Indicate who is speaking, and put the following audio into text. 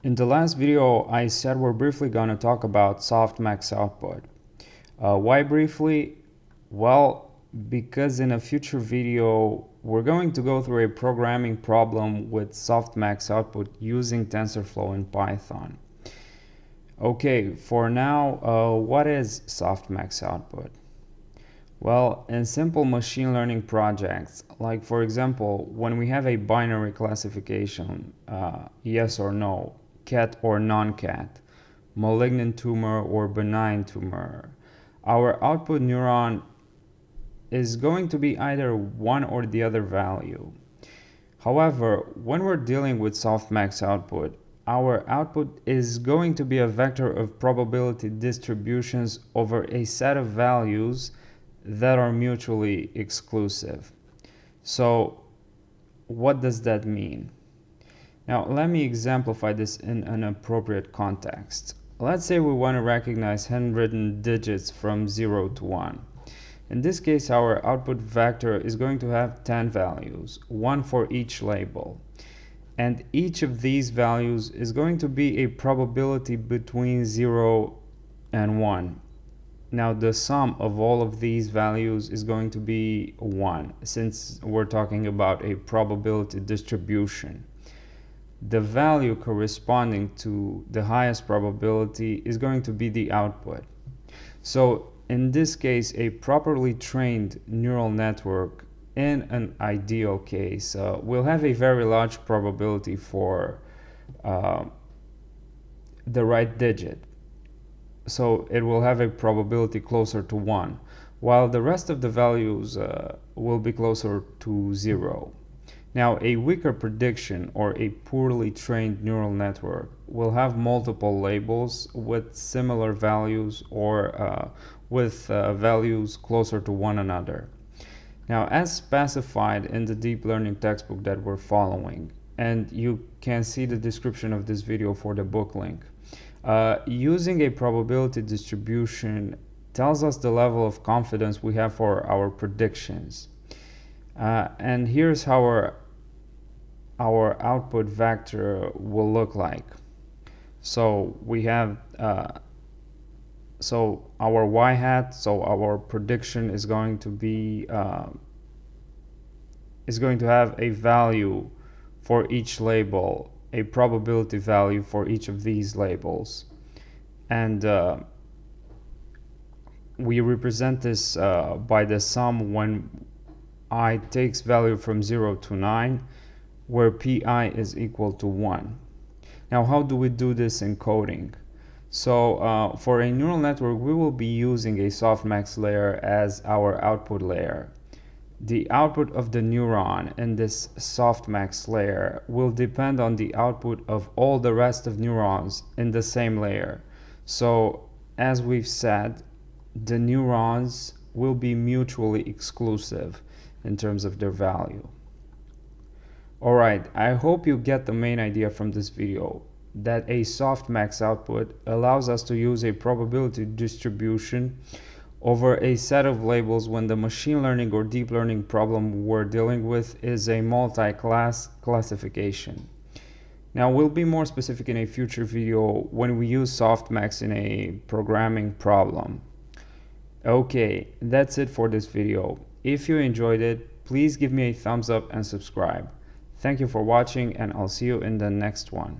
Speaker 1: In the last video, I said we're briefly going to talk about Softmax output. Why briefly? Well, because in a future video, we're going to go through a programming problem with Softmax output using Tensorflow in Python. Okay, for now, what is Softmax output? Well, in simple machine learning projects, like for example, when we have a binary classification, yes or no, cat or non-cat, malignant tumor or benign tumor, our output neuron is going to be either one or the other value. However, when we're dealing with Softmax output, our output is going to be a vector of probability distributions over a set of values that are mutually exclusive. So what does that mean? Now let me exemplify this in an appropriate context. Let's say we want to recognize handwritten digits from 0 to 1. In this case, our output vector is going to have 10 values, one for each label. And each of these values is going to be a probability between 0 and 1. Now the sum of all of these values is going to be 1, since we're talking about a probability distribution. The value corresponding to the highest probability is going to be the output. So in this case, a properly trained neural network in an ideal case will have a very large probability for the right digit. So it will have a probability closer to 1, while the rest of the values will be closer to 0. Now, a weaker prediction or a poorly trained neural network will have multiple labels with similar values or with values closer to one another. Now, as specified in the deep learning textbook that we're following, and you can see the description of this video for the book link, using a probability distribution tells us the level of confidence we have for our predictions. And here's how our output vector will look like. So we have so our y-hat, so our prediction is going to be is going to have a value for each label, a probability value for each of these labels, and we represent this by the sum when I takes value from 0 to 9, where pi is equal to 1. Now how do we do this in coding? So for a neural network, we will be using a softmax layer as our output layer. The output of the neuron in this softmax layer will depend on the output of all the rest of neurons in the same layer. So as we've said, the neurons will be mutually exclusive in terms of their value. Alright, I hope you get the main idea from this video, that a softmax output allows us to use a probability distribution over a set of labels when the machine learning or deep learning problem we're dealing with is a multi-class classification. Now we'll be more specific in a future video when we use softmax in a programming problem. Okay, that's it for this video. If you enjoyed it, please give me a thumbs up and subscribe. Thank you for watching, and I'll see you in the next one.